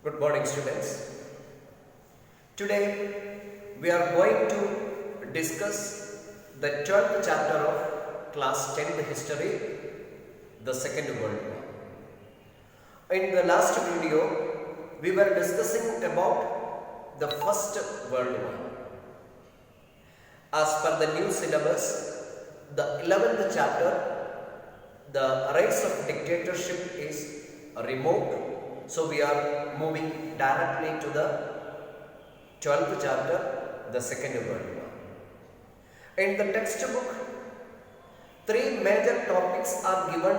Good morning, students. Today we are going to discuss the 12th chapter of class 10th history, the Second World War. In the last video, we were discussing about the First World War. As per the new syllabus, the 11th chapter, the rise of dictatorship is removed. So we are moving directly to the 12th chapter, the Second World War. In the textbook, three major topics are given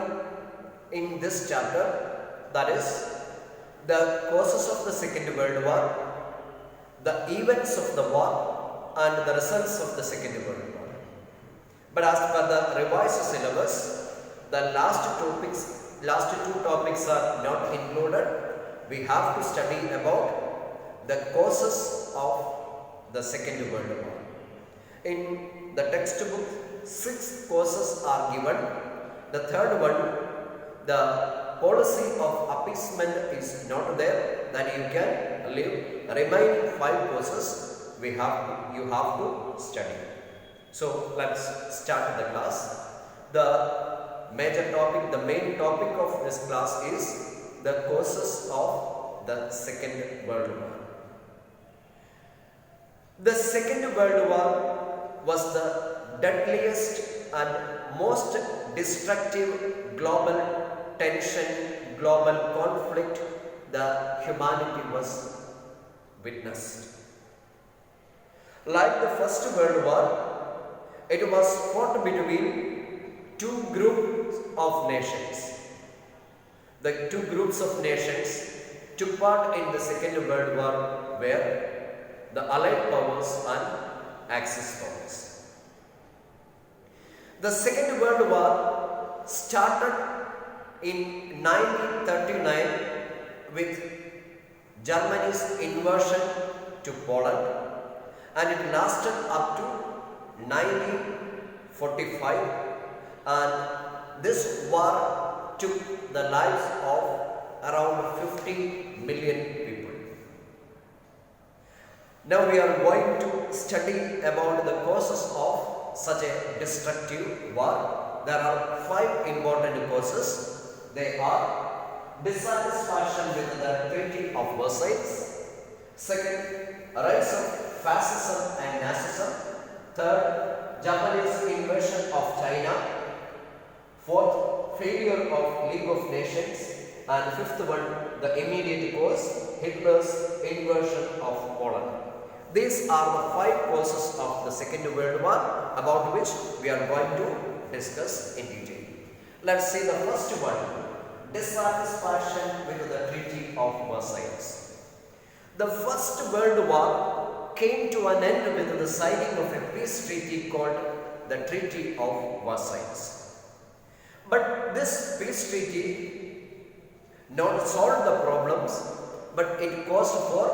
in this chapter, that is, the causes of the Second World War, the events of the war, and the results of the Second World War. But as per the revised syllabus, the last two topics are not included. We have to study about the causes of the Second World War. In the textbook, 6 causes are given. The third one, the policy of appeasement is not there, that you can leave. Remaining 5 causes you have to study. So let's start the class. The main topic of this class is the causes of the Second World War. The Second World War was the deadliest and most destructive global tension, global conflict the humanity was witnessed. Like the First World War, it was fought between 2 groups of nations. The 2 groups of nations took part in the Second World War were the Allied powers and Axis powers. The Second World War started in 1939 with Germany's invasion to Poland, and it lasted up to 1945, and this war took the lives of around 50 million people. Now we are going to study about the causes of such a destructive war. There are 5 important causes. They are dissatisfaction with the Treaty of Versailles. Second, rise of Fascism and Nazism. Third, Japanese invasion of China. Fourth, failure of League of Nations. And fifth one, the immediate cause, Hitler's invasion of Poland. These are the 5 causes of the Second World War, about which we are going to discuss in detail. Let's see the first one, dissatisfaction with the Treaty of Versailles. The First World War came to an end with the signing of a peace treaty called the Treaty of Versailles. But this peace treaty not solved the problems, but it caused for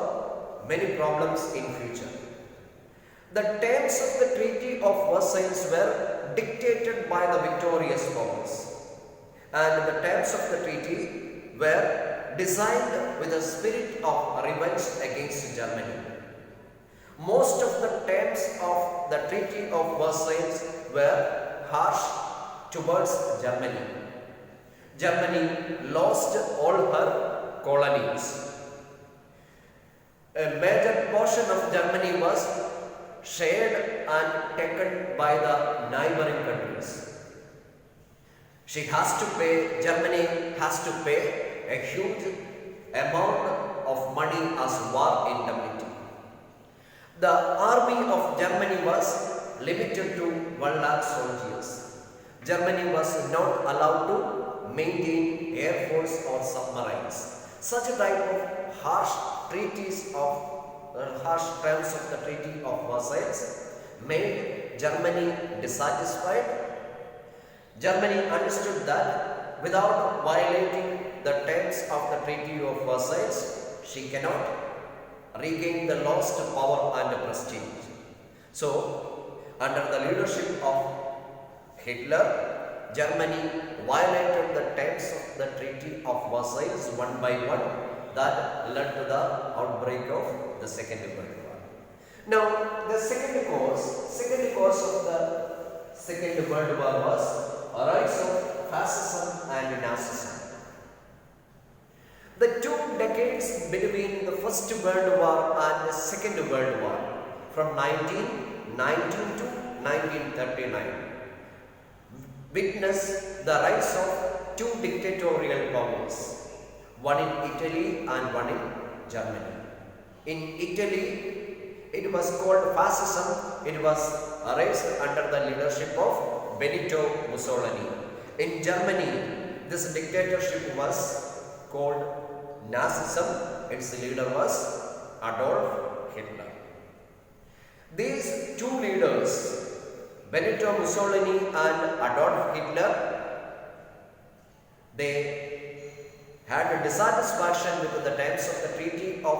many problems in future. The terms of the Treaty of Versailles were dictated by the victorious powers, and the terms of the treaty were designed with a spirit of revenge against Germany. Most of the terms of the Treaty of Versailles were harsh towards Germany. Germany lost all her colonies. A major portion of Germany was shared and taken by the neighboring countries. Germany has to pay a huge amount of money as war indemnity. The army of Germany was limited to 1 lakh soldiers. Germany was not allowed to maintain air force or submarines. Such a type of harsh terms of the Treaty of Versailles made Germany dissatisfied. Germany understood that without violating the terms of the Treaty of Versailles, she cannot regain the lost power and prestige. So, under the leadership of Hitler, Germany violated the terms of the Treaty of Versailles one by one, that led to the outbreak of the Second World War. Now, the second cause of the Second World War was a rise of Fascism and Nazism. The 2 decades between the First World War and the Second World War, from 1919 to 1939, witnessed the rise of 2 dictatorial powers, one in Italy and one in Germany. In Italy, it was called Fascism. It was raised under the leadership of Benito Mussolini. In Germany, this dictatorship was called Nazism. Its leader was Adolf Hitler. These 2 leaders, Benito Mussolini and Adolf Hitler, they had a dissatisfaction with the terms of the Treaty of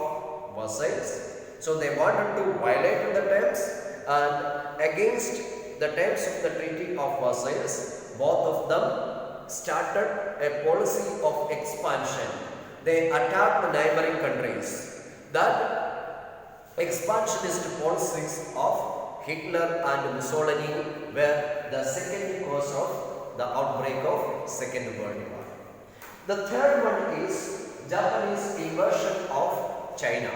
Versailles. So they wanted to violate the terms, and against the terms of the Treaty of Versailles, both of them started a policy of expansion. They attacked the neighboring countries. That expansionist policies of Hitler and Mussolini were the second cause of the outbreak of Second World War. The third one is Japanese invasion of China.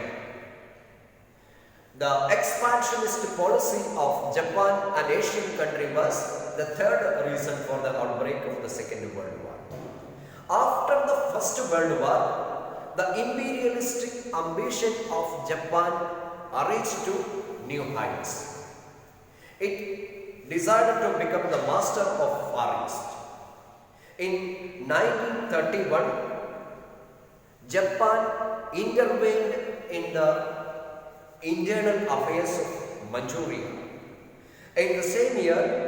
The expansionist policy of Japan, an Asian country, was the third reason for the outbreak of the Second World War. After the First World War, the imperialistic ambition of Japan reached to new heights. It decided to become the master of Far East. In 1931, Japan intervened in the internal affairs of Manchuria. In the same year,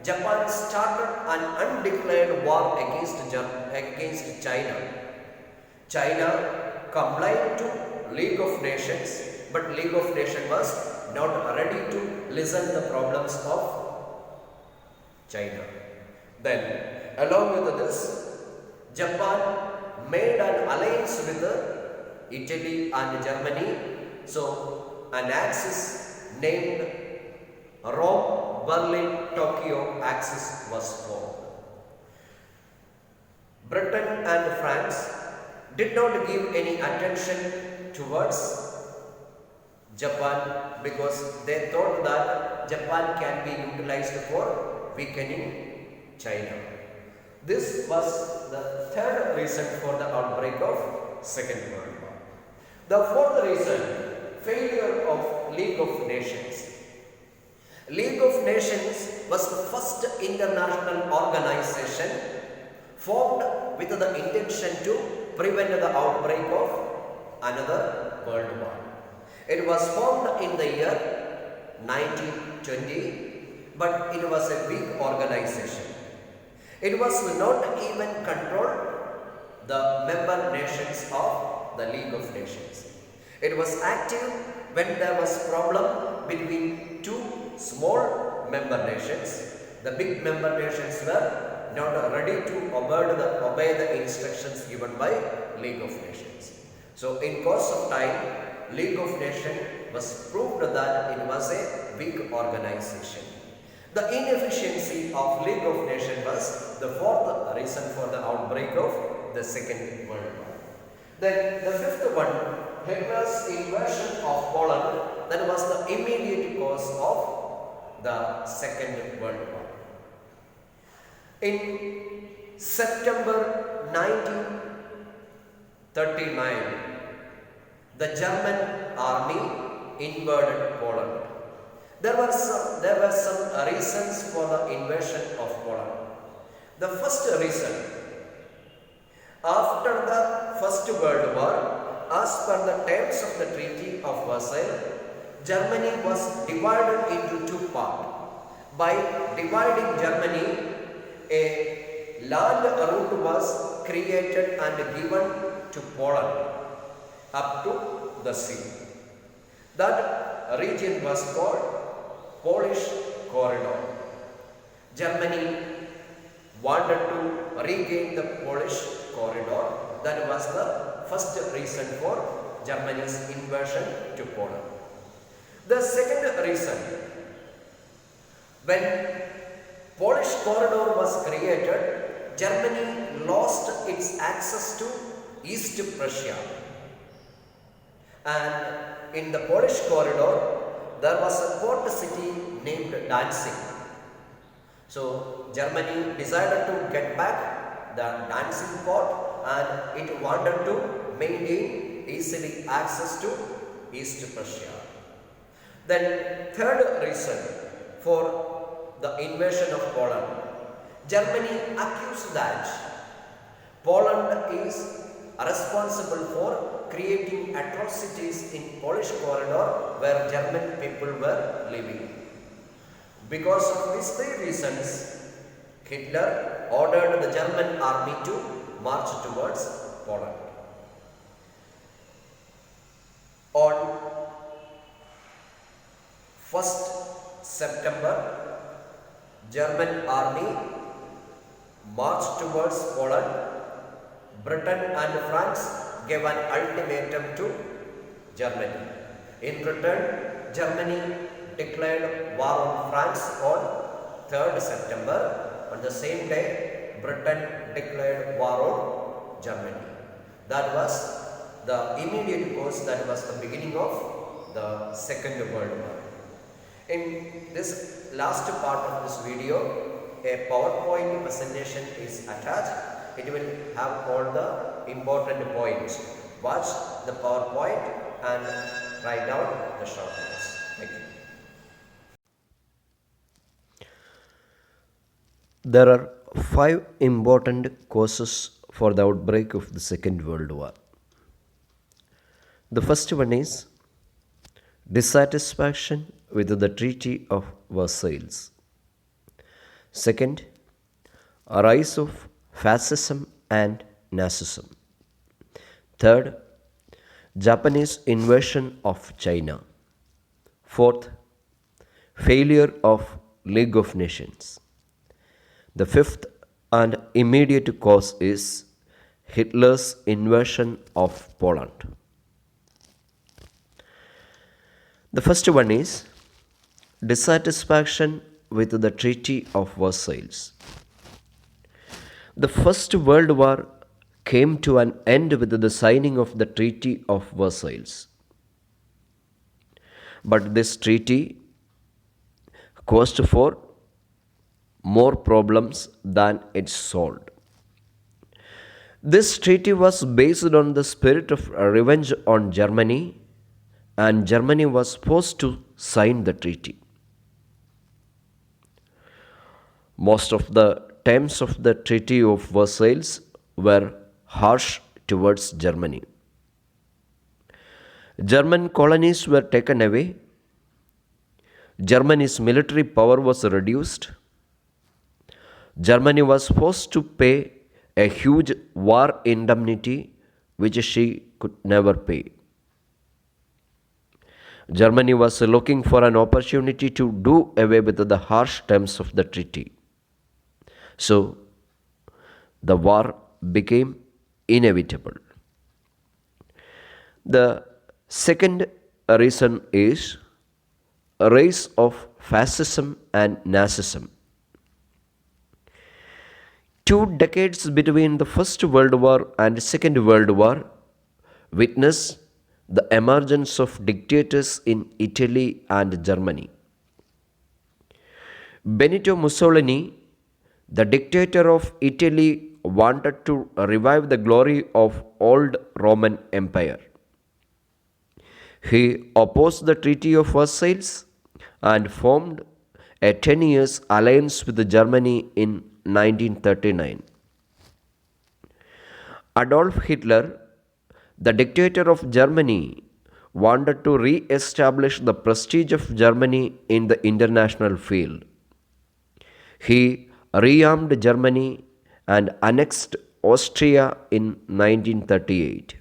Japan started an undeclared war against China. China complied to League of Nations, but League of Nations was not ready to listen to the problems of China. Then, along with this, Japan made an alliance with Italy and Germany. So, an axis named Rome, Berlin, Tokyo axis was formed. Britain and France did not give any attention towards Japan because they thought that Japan can be utilized for weakening China. This was the third reason for the outbreak of Second World War. The fourth reason, failure of League of Nations. League of Nations was the first international organization formed with the intention to prevent the outbreak of another world war. It was formed in the year 1920, but it was a weak organization. It was not even controlled the member nations of the League of Nations. It was active when there was problem between 2 small member nations. The big member nations were not ready to obey the instructions given by League of Nations. So in course of time, League of Nations was proved that it was a weak organization. The inefficiency of League of Nations was the fourth reason for the outbreak of the Second World War. Then the fifth one, Hitler's invasion of Poland, that was the immediate cause of the Second World War. In September 1939, the German army invaded Poland. There were some reasons for the invasion of Poland. The first reason, after the First World War, as per the terms of the Treaty of Versailles, Germany was divided into 2 parts. By dividing Germany, a land route was created and given to Poland up to the sea. That region was called Polish Corridor. Germany wanted to regain the Polish corridor. That was the first reason for Germany's invasion to Poland. The second reason, when Polish corridor was created, Germany lost its access to East Prussia. And in the Polish corridor, there was a port city named Danzig. So Germany decided to get back the Danzig port, and it wanted to maintain easily access to East Prussia. Then third reason for the invasion of Poland, Germany accused that Poland is responsible for creating atrocities in Polish corridor where German people were living. Because of these three reasons, Hitler ordered the German army to march towards Poland. On 1st September, German army marched towards Poland. Britain and France gave an ultimatum to Germany. In return, Germany declared war on France on 3rd September. On the same day, Britain declared war on Germany. That was the immediate cause, that was the beginning of the Second World War. In this last part of this video, a PowerPoint presentation is attached. It will have all the important points. Watch the PowerPoint and write down the short notes. Thank you. There are 5 important causes for the outbreak of the Second World War. The first one is dissatisfaction with the Treaty of Versailles. Second, a rise of Fascism and Nazism. Third, Japanese invasion of China. Fourth, failure of League of Nations. The fifth and immediate cause is Hitler's invasion of Poland. The first one is dissatisfaction with the Treaty of Versailles. The First World War came to an end with the signing of the Treaty of Versailles. But this treaty caused for more problems than it solved. This treaty was based on the spirit of revenge on Germany, and Germany was forced to sign the treaty. Most of the terms of the Treaty of Versailles were harsh towards Germany. German colonies were taken away. Germany's military power was reduced. Germany was forced to pay a huge war indemnity which she could never pay. Germany was looking for an opportunity to do away with the harsh terms of the treaty. So, the war became inevitable. The second reason is a rise of Fascism and Nazism. 2 decades between the First World War and Second World War witnessed the emergence of dictators in Italy and Germany. Benito Mussolini, the dictator of Italy, wanted to revive the glory of old Roman Empire. He opposed the Treaty of Versailles and formed a 10 years alliance with Germany in 1939. Adolf Hitler, the dictator of Germany, wanted to re-establish the prestige of Germany in the international field. He rearmed Germany and annexed Austria in 1938.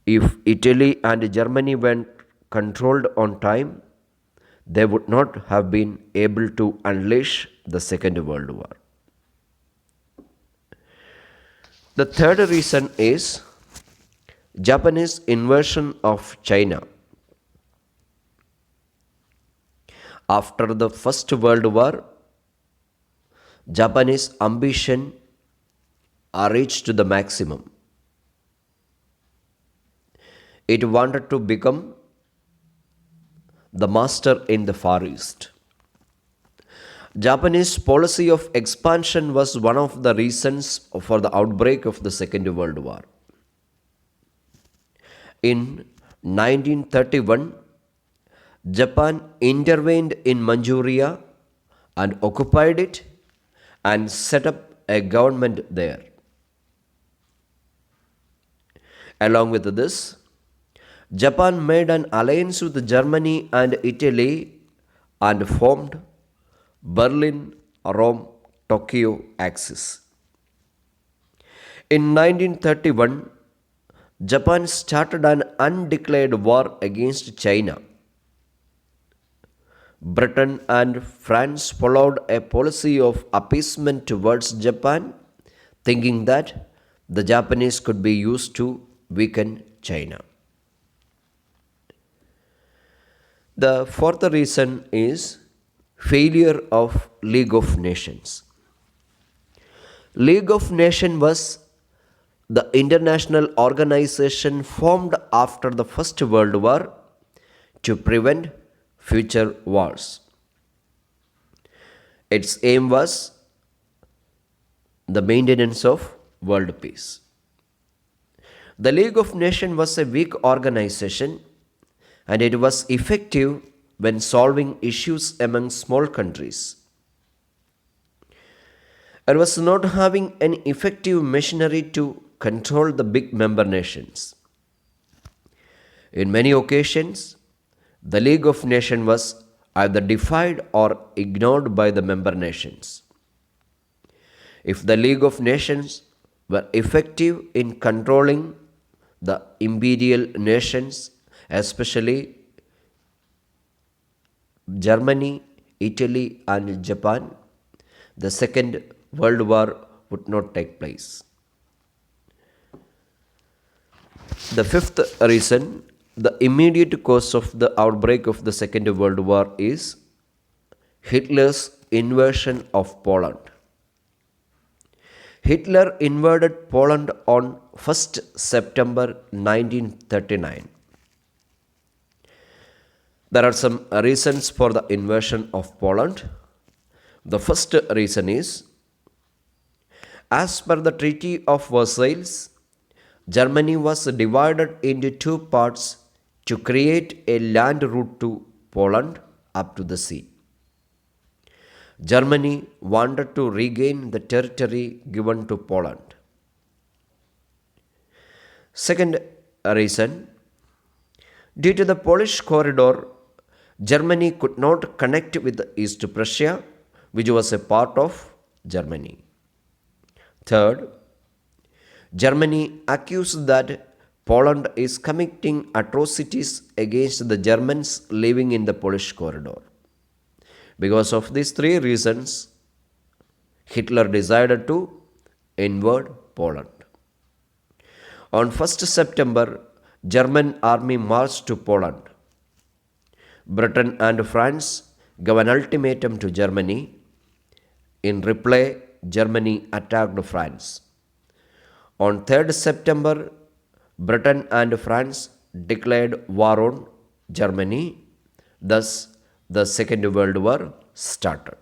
If Italy and Germany weren't controlled on time, they would not have been able to unleash the Second World War. The third reason is Japanese invasion of China. After the First World War, Japanese ambition reached the maximum. It wanted to become the master in the Far East. Japanese policy of expansion was one of the reasons for the outbreak of the Second World War. In 1931, Japan intervened in Manchuria and occupied it and set up a government there. Along with this, Japan made an alliance with Germany and Italy and formed Berlin, Rome, Tokyo Axis. In 1931, Japan started an undeclared war against China. Britain and France followed a policy of appeasement towards Japan, thinking that the Japanese could be used to weaken China. The fourth reason is failure of League of Nations. League of Nations was the international organization formed after the First World War to prevent future wars. Its aim was the maintenance of world peace. The League of Nations was a weak organization and it was effective when solving issues among small countries. It was not having an effective machinery to control the big member nations. In many occasions, the League of Nations was either defied or ignored by the member nations. If the League of Nations were effective in controlling the imperial nations, especially Germany, Italy, and Japan, the Second World War would not take place. The fifth reason, the immediate cause of the outbreak of the Second World War is Hitler's invasion of Poland. Hitler invaded Poland on 1st September 1939. There are some reasons for the invasion of Poland. The first reason is, as per the Treaty of Versailles, Germany was divided into two parts to create a land route to Poland up to the sea. Germany wanted to regain the territory given to Poland. Second reason, due to the Polish corridor, Germany could not connect with East Prussia, which was a part of Germany. Third, Germany accused that Poland is committing atrocities against the Germans living in the Polish corridor. Because of these three reasons, Hitler decided to invade Poland. On 1st September, German army marched to Poland. Britain and France gave an ultimatum to Germany. In reply, Germany attacked France. On 3rd September, Britain and France declared war on Germany. Thus, the Second World War started.